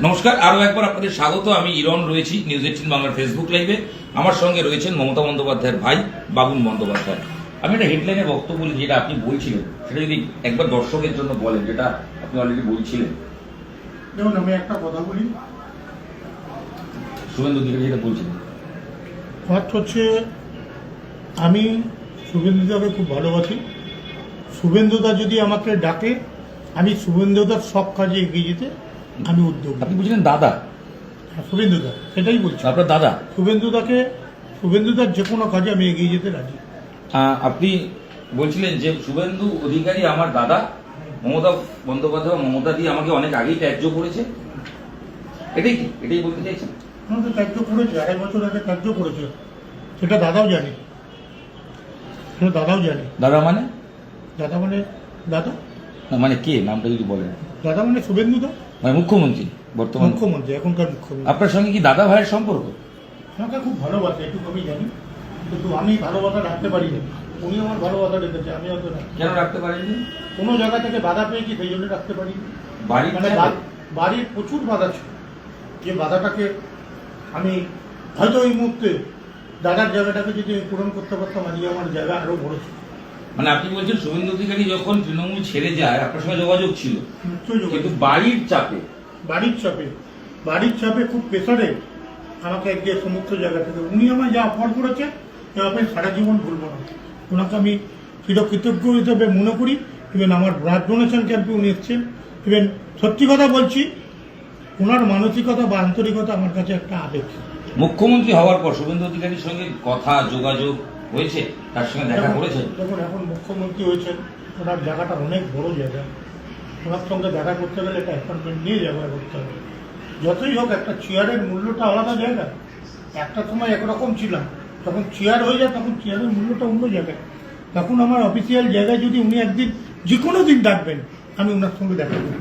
নমস্কার, আরো একবার আপনাদের স্বাগত। আমি ইরন রয়েছি নিউজ 18 বাংলার ফেসবুক লাইভে। আমার সঙ্গে রয়েছেন মমতা বন্দ্যোপাধ্যায়ের ভাই বাবুন বন্দ্যোপাধ্যায়। আমি একটা হেডলাইনে বক্তব্য বলি, যেটা আপনি বলছিলেন সেটা যদি একবার দর্শকের জন্য বলেন, যেটা আপনি অলরেডি বলছিলেন। দেখুন, আমি একটা কথা বলি। শুভেন্দু অধিকারী যেটা বলছিলেন, ফার্স্ট হচ্ছে, আমি শুভেন্দুদাকে খুব ভালোবাসি। শুভেন্দুদা যদি আমাকে ডাকে, আমি শুভেন্দুদার সব কাজে এগিয়ে যেতে আমি উদ্যোগ নিই। আপনি বলছিলেন দাদা? হ্যাঁ, শুভেন্দুদা, সেটাই বলছি। আপনার দাদা? শুভেন্দুদার যে কোনো কাজে আমি এগিয়ে যেতে রাজি। আপনি বলছিলেন যে শুভেন্দু অধিকারী আমার দাদা, মমতা বন্দ্যোপাধ্যায় মমতা দিয়ে আমাকে অনেক আগেই ত্যায্য করেছে, এটাই কি? এটাই বলতে চাইছেন? আমাদের ত্যায্য করেছে, 2.5 বছর আগে ত্যায্য করেছে, সেটা দাদাও জানে। দাদা মানে? দাদা মানে দাদা না, মানে কে? নামটা যদি বলেন। দাদা মানে শুভেন্দুদা, মানে মুখ্যমন্ত্রী, বর্তমান মুখ্যমন্ত্রী, এখনকার মুখ্যমন্ত্রী। আপনার সঙ্গে কি দাদা ভাইয়ের সম্পর্ক? আমাকে খুব ভালোবাসে, একটু আমি জানি, কিন্তু আমি ভালোবাসা রাখতে পারি না। উনি আমার ভালোবাসা রেখেছে, আমি হয়তো না। কেন রাখতে পারেননি? কোনো জায়গা থেকে বাধা পেয়েছি, সেই জন্য রাখতে পারি। বাড়ির মানে বাড়ির প্রচুর বাধা ছিল, যে বাধাটাকে আমি হয়তো এই মুহূর্তে দাদার জায়গাটাকে যদি পূরণ করতে পারতাম, আজকে আমার জায়গা আরো বড় ছিল। মানে আপনি বলছেন শুভেন্দু অধিকারী যখন তৃণমূল ছেড়ে যায় আপনার সঙ্গে যোগাযোগ ছিল, কিন্তু বাড়ির চাপে খুব প্রেসারে আমাকে একদিকে সমস্ত জায়গা থেকে উনি আমায় যা অফার করেছে, আমি সারা জীবন ভুলব না। ওনাকে আমি চিরকৃতজ্ঞ হিসেবে মনে করি। ইভেন আমার ব্লাড ডোনেশন ক্যাম্পে উনি এসছেন। ইভেন সত্যি কথা বলছি, ওনার মানসিকতা বা আন্তরিকতা আমার কাছে একটা আবেগ। মুখ্যমন্ত্রী হওয়ার পর শুভেন্দু অধিকারীর সঙ্গে কথা যোগাযোগ হয়েছে, তার সঙ্গে দেখা করেছেন? দেখুন, এখন মুখ্যমন্ত্রী হয়েছেন, ওনার জায়গাটা অনেক বড় জায়গা। ওনার সঙ্গে দেখা করতে গেলে একটা অ্যাপয়েন্টমেন্ট নিয়ে যাওয়া করতে হবে। যতই হোক, একটা চেয়ারের মূল্যটা আলাদা জায়গা। একটা সময় একরকম ছিলাম, যখন চেয়ার হয়ে যায় তখন চেয়ারের মূল্যটা অন্য জায়গায়। তখন আমার অফিসিয়াল জায়গায় যদি উনি একদিন যে কোনো দিন ডাকবেন, আমি ওনার সঙ্গে দেখা করব।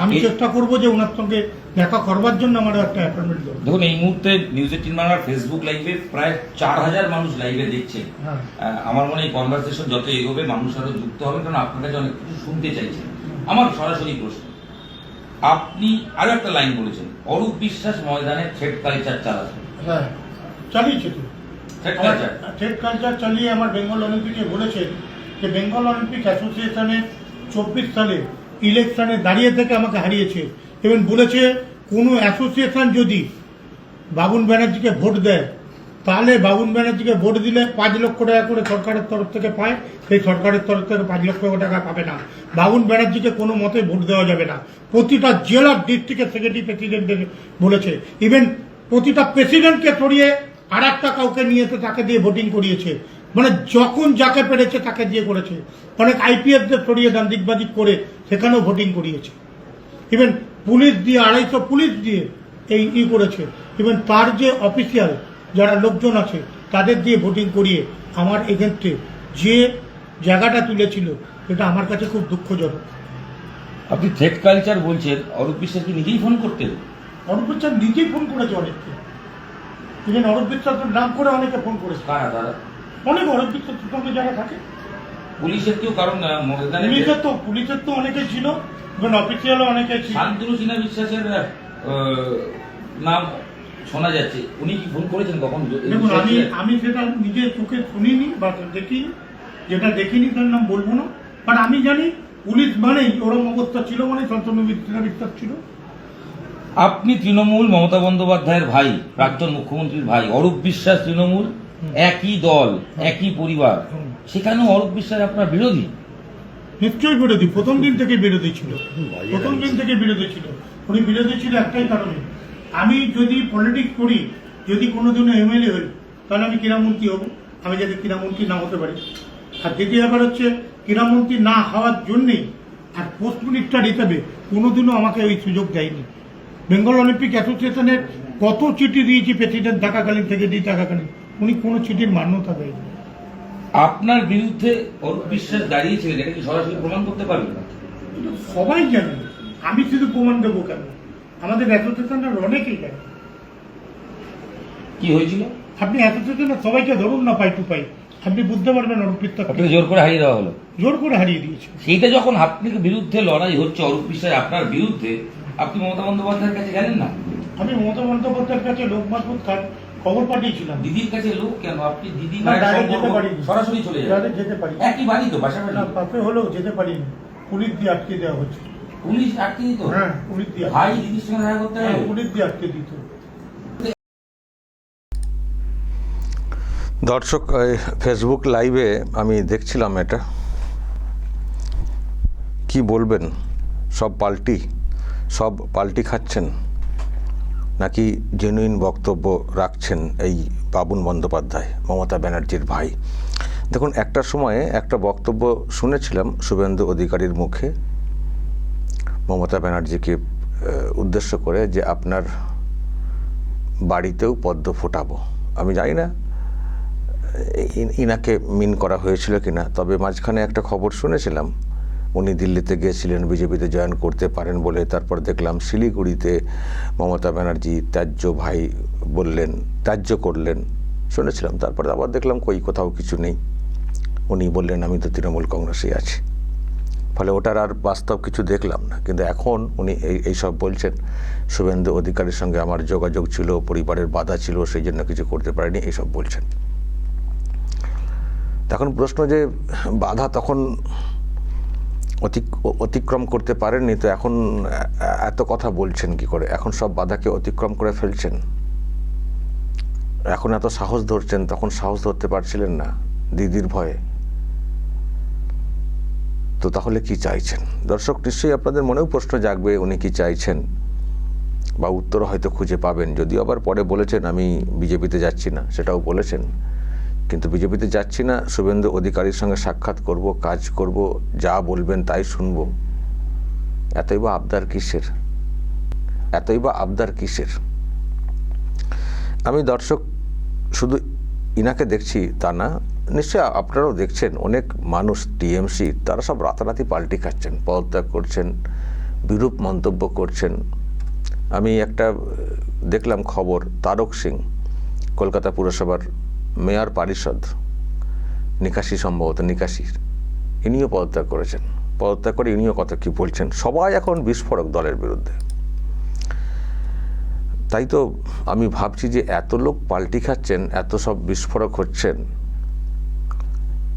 আমি চেষ্টা করবো যে ওনার সঙ্গে দেখা করবার জন্য আমার একটা অ্যাপয়েন্টমেন্ট দেবো। দেখুন, এই মুহূর্তে নিউজ 18 বাংলার ফেসবুক লাইভে প্রায় 4000 মানুষ লাইভে দেখছে। আমার মনে হয় কনভারসেশন যত এগোবে মানুষ আরো যুক্ত হবে, কারণ আপনার কাছে অনেক কিছু শুনতে চাইছেন। আমার সরাসরি প্রশ্ন, আপনি আরো একটা লাইন বলেছেন, অরূপ বিশ্বাস ময়দানে থ্রেড কালচার চালাচ্ছে। হ্যাঁ, চালিয়েছে তো থ্রেড কালচার চালিয়ে আমার বেঙ্গল অলিম্পিকে বলেছেন যে বেঙ্গল অলিম্পিক অ্যাসোসিয়েশনের 24 সালে ইলেকশনে দাঁড়িয়ে থেকে আমাকে হারিয়েছে। এবং বলেছে কোনো অ্যাসোসিয়েশন যদি বাবুন ব্যানার্জিকে ভোট দেয়, তাহলে বাবুন ব্যানার্জিকে ভোট দিলে 5 লক্ষ টাকা করে সরকারের তরফ থেকে পায়, সেই সরকারের তরফ থেকে 5 লক্ষ টাকা পাবে না। বাবুন ব্যানার্জিকে কোনো মতে ভোট দেওয়া যাবে না। প্রতিটা জেলার ডিস্ট্রিক্টের সেক্রেটারি প্রেসিডেন্টদের বলেছে। ইভেন প্রতিটা প্রেসিডেন্টকে সরিয়ে আর একটা কাউকে নিয়েছে, তাকে দিয়ে ভোটিং করিয়েছে। মানে যখন যাকে পেরেছে তাকে দিয়ে করেছে। অনেক আইপিএসদের সরিয়ে ডান দিকবাদিক করে সেখানেও ভোটিং করিয়েছে। ইভেন পুলিশ দিয়ে 250 পুলিশ দিয়ে এই করেছে। ইভেন তার যে অফিসিয়াল যারা লোকজন আছে তাদের দিয়ে ভোটিং করিয়ে আমার এগেন্স্টে যে জায়গাটা তুলেছিল, এটা আমার কাছে খুব দুঃখজনক। আপনি থ্রেড কালচার বলছেন, অরূপ বিশ্বাস কি নিজেই ফোন করতেন? অরূপ বিশ্বাস নিজেই ফোন করেছে অনেককে। ইভেন অরূপ বিশ্বাসের নাম করে অনেকে ফোন করেছে। কারা তারা? অনেক অরূপ বিশ্বাসের সঙ্গে যারা থাকে। পুলিশের কেউ? কারণ পুলিশের তো অনেকে ছিল, ইভেন অফিসিয়ালও অনেকে ছিল। শান্তনু সিনহা বিশ্বাসের নাম শোনা যাচ্ছে, উনি কি ফোন করেছেন কখন? দেখুন, আমি সেটা নিজের চোখে শুনিনি বা দেখিনি। যেটা দেখিনি তার নাম বলবো না। বাট আমি জানি পুলিশ মানেই ওরকম অবস্থা ছিল, মানে শান্তনু সিনহা বিশ্বাস ছিল। আপনি তৃণমূল, মমতা বন্দ্যোপাধ্যায়ের ভাই, প্রাক্তন মুখ্যমন্ত্রীর ভাই। অরূপ বিশ্বাস তৃণমূল, একই দল, একই পরিবার, সেখানেও অরূপ বিশ্বাস আপনার বিরোধী? নিশ্চয়ই বিরোধী। প্রথম দিন থেকে বিরোধী ছিল। উনি বিরোধী ছিল একটাই কারণে, আমি যদি পলিটিক্স করি, যদি কোনোদিনও এমএলএ হই, তাহলে আমি ক্রীড়ামন্ত্রী হব। আমি যাতে ক্রীড়ামন্ত্রী না হতে পারি। আর দ্বিতীয় ব্যাপার হচ্ছে, ক্রীড়ামন্ত্রী না হওয়ার জন্যেই আর পোস্ট মিনিস্টার হিসেবে কোনোদিনও আমাকে ওই সুযোগ দেয়নি। বেঙ্গল অলিম্পিক অ্যাসোসিয়েশনের কত চিঠি দিয়েছি প্রেসিডেন্ট থাকাকালীন থেকে থাকাকালীন, উনি কোনো চিঠির মান্যতা দেয়নি। আপনার বিরুদ্ধে অরূপ বিশ্বাস দাঁড়িয়েছিলেন, এটা কি সরাসরি প্রমাণ করতে পারবেন না? সবাই জানে, আমি শুধু প্রমাণ দেবো কেন? আমাদের অ্যাসোসিয়েশনের অনেকেই জানে। কি হয়েছিল? আপনি অ্যাসোসিয়েশনের সবাইকে ধরুন না, পাই টু পাই, আপনি বুঝতে পারবেন অরূপ বিশ্বাস জোর করে হারিয়ে দেওয়া হলো। জোর করে হারিয়ে দিয়েছে। সেইটা যখন আপনার বিরুদ্ধে লড়াই হচ্ছে, অরূপ বিশ্বাস আপনার বিরুদ্ধে, আপনি মমতা বন্দ্যোপাধ্যায়ের কাছে গেলেন না? আমি মমতা বন্দ্যোপাধ্যায়ের কাছে লোক মারফত খবর পাঠিয়েছিলাম। দিদির কাছে লোক কেন? আপনি দিদি না, direct যেতে পারিনি। সরাসরি চলে যাবেন? Direct যেতে পারি একই বাড়ি তো, বাসাবাড়ি? না, পাশে হলেও যেতে পারিনি, পুলিশ দিয়ে আটকে দেওয়া হচ্ছে। পুলিশ আটকে দিত? হ্যাঁ, পুলিশ দিয়ে ভাই দিদির সঙ্গে দেখা করতে হবে? পুলিশ দিয়ে আটকে দিত। দর্শক, ফেসবুক লাইভে আমি দেখছিলাম এটা। কি বলবেন? সব পাল্টি খাচ্ছেন নাকি জেনুইন বক্তব্য রাখছেন এই বাবুন বন্দ্যোপাধ্যায়, মমতা ব্যানার্জির ভাই? দেখুন, একটা সময়ে একটা বক্তব্য শুনেছিলাম শুভেন্দু অধিকারীর মুখে মমতা ব্যানার্জিকে উদ্দেশ্য করে, যে আপনার বাড়িতেও পদ্ম ফোটাবো। আমি জানি না ইনাকে মিন করা হয়েছিল কিনা, তবে মাঝখানে একটা খবর শুনেছিলাম উনি দিল্লিতে গিয়েছিলেন বিজেপিতে জয়েন করতে পারেন বলে। তারপর দেখলাম শিলিগুড়িতে মমতা ব্যানার্জি ত্যায্য ভাই বললেন, ত্যায্য করলেন, শুনেছিলাম। তারপরে আবার দেখলাম কোথাও কিছু নেই, উনি বললেন আমি তো তৃণমূল কংগ্রেসেই আছি। ফলে ওটার আর বাস্তব কিছু দেখলাম না। কিন্তু এখন উনি এইসব বলছেন, শুভেন্দু অধিকারীর সঙ্গে আমার যোগাযোগ ছিল, পরিবারের বাধা ছিল, সেই জন্য কিছু করতে পারেনি, এইসব বলছেন। তখন প্রশ্ন, যে বাধা তখন অতিক্রম করতে পারেননি, তো এখন এত কথা বলছেন কি করে? এখন সব বাধাকে অতিক্রম করে ফেলছেন, এখন এত সাহস ধরছেন, তখন সাহস ধরতে পারছিলেন না দিদির ভয়ে। তো তাহলে কি চাইছেন? দর্শক, নিশ্চয়ই আপনাদের মনেও প্রশ্ন জাগবে উনি কি চাইছেন, বা উত্তর হয়তো খুঁজে পাবেন। যদিও আবার পরে বলেছেন আমি বিজেপিতে যাচ্ছি না, সেটাও বলেছেন। কিন্তু বিজেপিতে যাচ্ছি না, শুভেন্দু অধিকারীর সঙ্গে সাক্ষাৎ করব, কাজ করব, যা বলবেন তাই শুনব, এতই বা আবদার কিসের? আমি দর্শক শুধু ইনাকে দেখছি তা না, নিশ্চয়ই আপনারাও দেখছেন অনেক মানুষ টিএমসি, তারা সব রাতারাতি পাল্টি খাচ্ছেন, পদত্যাগ করছেন, বিরূপ মন্তব্য করছেন। আমি একটা দেখলাম খবর, তারক সিং, কলকাতা পুরসভার মেয়র পারিষদ, নিকাশির, ইনিও পদত্যাগ করেছেন। পদত্যাগ করে ইনিও কত কি বলছেন। সবাই এখন বিস্ফোরক দলের বিরুদ্ধে। তাই তো আমি ভাবছি যে এত লোক পাল্টি খাচ্ছেন, এত সব বিস্ফোরক হচ্ছেন,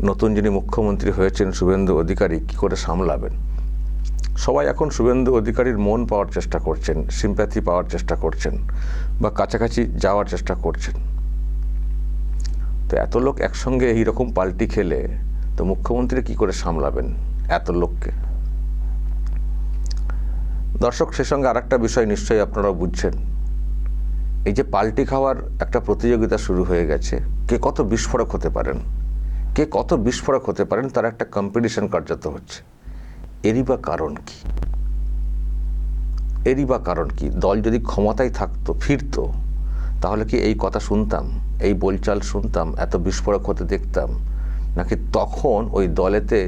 নতুন যিনি মুখ্যমন্ত্রী হয়েছেন শুভেন্দু অধিকারী কি করে সামলাবেন? সবাই এখন শুভেন্দু অধিকারীর মন পাওয়ার চেষ্টা করছেন, সিম্প্যাথি পাওয়ার চেষ্টা করছেন, বা কাছাকাছি যাওয়ার চেষ্টা করছেন। তো এত লোক একসঙ্গে এইরকম পাল্টি খেলে তো মুখ্যমন্ত্রী কি করে সামলাবেন এত লোককে? দর্শক, সে সঙ্গে আর একটা বিষয় নিশ্চয়ই আপনারাও বুঝছেন, এই যে পাল্টি খাওয়ার একটা প্রতিযোগিতা শুরু হয়ে গেছে, কে কত বিস্ফোরক হতে পারেন তার একটা কম্পিটিশন কার্যত হচ্ছে। এরই বা কারণ কি? দল যদি ক্ষমতায় থাকতো, ফিরতো, তাহলে কি এই কথা শুনতাম, এই বলচাল শুনতাম, এত বিস্ফোরক হতে দেখতাম? নাকি তখন ওই দলেতে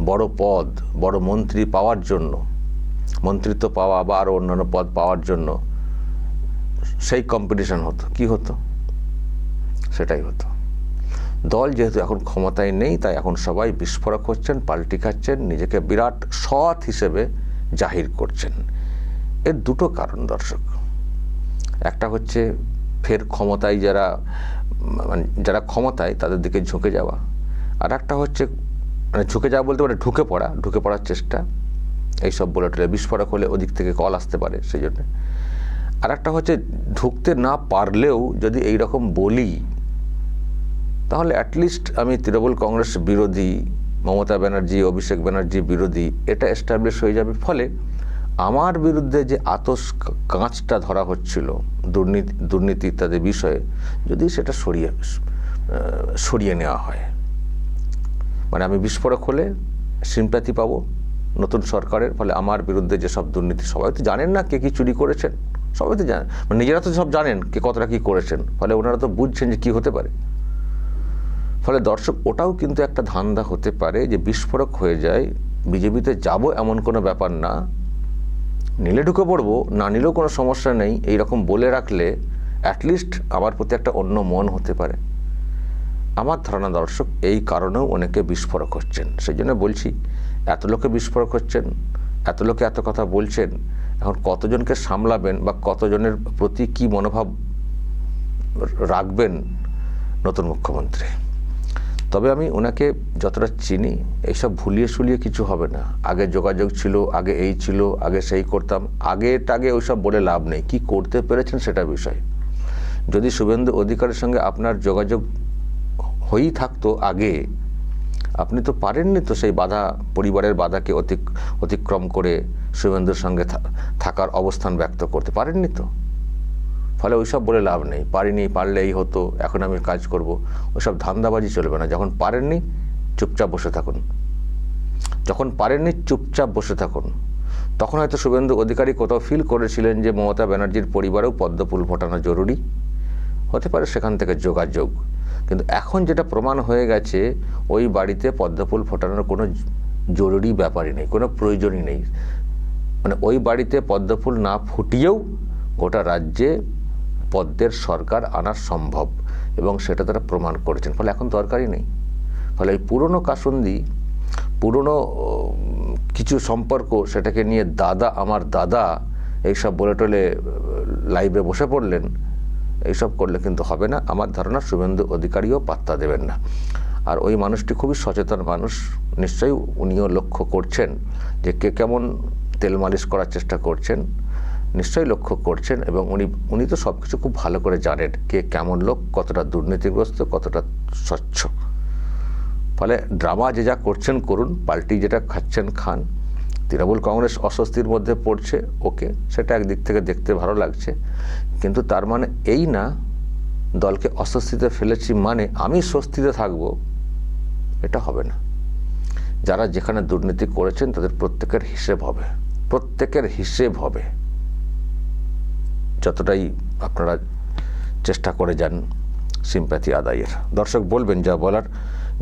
বড় পদ, বড় মন্ত্রী পাওয়ার জন্য, মন্ত্রিত্ব পাওয়া বা আরও অন্যান্য পদ পাওয়ার জন্য সেই কম্পিটিশন হতো? কি হতো? সেটাই হতো। দল যেহেতু এখন ক্ষমতায় নেই, তাই এখন সবাই বিস্ফোরক হচ্ছেন, পাল্টি খাচ্ছেন, নিজেকে বিরাট সৎ হিসেবে জাহির করছেন। এর দুটো কারণ দর্শক। একটা হচ্ছে ফের ক্ষমতায় যারা ক্ষমতায় তাদের দিকে ঝুঁকে যাওয়া, আর একটা হচ্ছে ঝুঁকে যাওয়া বলতে পারে ঢুকে পড়ার চেষ্টা। এইসব বলে টলে বিস্ফোরক হলে ওদিক থেকে কল আসতে পারে, সেই জন্য। আর একটা হচ্ছে ঢুকতে না পারলেও যদি এইরকম বলি, তাহলে অ্যাটলিস্ট আমি তৃণমূল কংগ্রেস বিরোধী, মমতা ব্যানার্জি, অভিষেক ব্যানার্জি বিরোধী, এটা এস্টাবলিশ হয়ে যাবে। ফলে আমার বিরুদ্ধে যে আতস কাঁচটা ধরা হচ্ছিল দুর্নীতি ইত্যাদি বিষয়ে, যদি সেটা সরিয়ে নেওয়া হয়, মানে আমি বিস্ফোরক হলে সিম্প্যাথি পাবো নতুন সরকারের। ফলে আমার বিরুদ্ধে যেসব দুর্নীতি, সবাই তো জানেন না কে কি চুরি করেছেন, সবাই তো জানেন, মানে নিজেরা তো সব জানেন কে কতটা কি করেছেন, ফলে ওনারা তো বুঝছেন যে কি হতে পারে। ফলে দর্শক, ওটাও কিন্তু একটা ধান্দা হতে পারে যে বিস্ফোরক হয়ে যায়, বিজেপিতে যাব এমন কোনো ব্যাপার না, নিলে ঢুকে পড়বো, না নিলেও কোনো সমস্যা নেই, এইরকম বলে রাখলে অ্যাটলিস্ট আমার প্রতি একটা অন্য মন হতে পারে। আমার ধারণা দর্শক, এই কারণেও অনেকে বিস্ফোরক হচ্ছেন। সেই জন্য বলছি, এত লোকে বিস্ফোরক হচ্ছেন, এত লোকে এত কথা বলছেন, এখন কতজনকে সামলাবেন বা কতজনের প্রতি কি মনোভাব রাখবেন নতুন মুখ্যমন্ত্রী। তবে আমি ওনাকে যতটা চিনি, এইসব ভুলিয়ে শুলিয়ে কিছু হবে না। আগে যোগাযোগ ছিল, আগে এই ছিল, আগে সেই করতাম, আগে ওইসব বলে লাভ নেই। কি করতে পেরেছেন সেটা বিষয়। যদি শুভেন্দু অধিকারীর সঙ্গে আপনার যোগাযোগ হয়েই থাকতো আগে, আপনি তো পারেননি তো সেই বাধা, পরিবারের বাধাকে অতিক্রম করে শুভেন্দুর সঙ্গে থাকার অবস্থান ব্যক্ত করতে পারেননি তো। ফলে ওইসব বলে লাভ নেই, পারিনি, পারলে এই হতো, এখন আমি কাজ করব, ওইসব ধান্দাবাজি চলবে না। যখন পারেননি চুপচাপ বসে থাকুন, যখন পারেননি চুপচাপ বসে থাকুন। তখন হয়তো শুভেন্দু অধিকারী কোথাও ফিল করেছিলেন যে মমতা ব্যানার্জির পরিবারেও পদ্মফুল ফোটানো জরুরি, হতে পারে সেখান থেকে যোগাযোগ। কিন্তু এখন যেটা প্রমাণ হয়ে গেছে, ওই বাড়িতে পদ্মফুল ফোটানোর কোনো জরুরি ব্যাপারই নেই, কোনো প্রয়োজনই নেই। মানে ওই বাড়িতে পদ্মফুল না ফুটিয়েও গোটা রাজ্যে পদ্মের সরকার আনা সম্ভব, এবং সেটা তারা প্রমাণ করেছেন। ফলে এখন দরকারই নেই। ফলে এই পুরনো কাসুন্দি, পুরনো কিছু সম্পর্ক, সেটাকে নিয়ে দাদা আমার দাদা এইসব বলে টলে লাইভে বসে পড়লেন, এইসব করলে কিন্তু হবে না। আমার ধারণা শুভেন্দু অধিকারীও পাত্তা দেবেন না। আর ওই মানুষটি খুবই সচেতন মানুষ, নিশ্চয়ই উনিও লক্ষ্য করছেন যে কে কেমন তেল মালিশ করার চেষ্টা করছেন, নিশ্চয়ই লক্ষ্য করছেন। এবং উনি তো সব কিছু খুব ভালো করে জানেন কে কেমন লোক, কতটা দুর্নীতিগ্রস্ত, কতটা স্বচ্ছ। ফলে ড্রামা যে যা করছেন করুন, পাল্টি যেটা খাচ্ছেন খান। তৃণমূল কংগ্রেস অস্বস্তির মধ্যে পড়ছে, ওকে, সেটা একদিক থেকে দেখতে ভালো লাগছে। কিন্তু তার মানে এই না দলকে অস্বস্তিতে ফেলেছি মানে আমি স্বস্তিতে থাকবো, এটা হবে না। যারা যেখানে দুর্নীতি করেছেন তাদের প্রত্যেকের হিসেব হবে, প্রত্যেকের হিসেব হবে। যতটাই আপনারা চেষ্টা করে যান সিম্প্যাথি আদায়ের। দর্শক বলবেন যা বলার,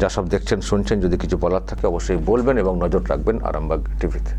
যা সব দেখছেন শুনছেন, যদি কিছু বলার থাকে অবশ্যই বলবেন এবং নজর রাখবেন আরামবাগ টিভিতে।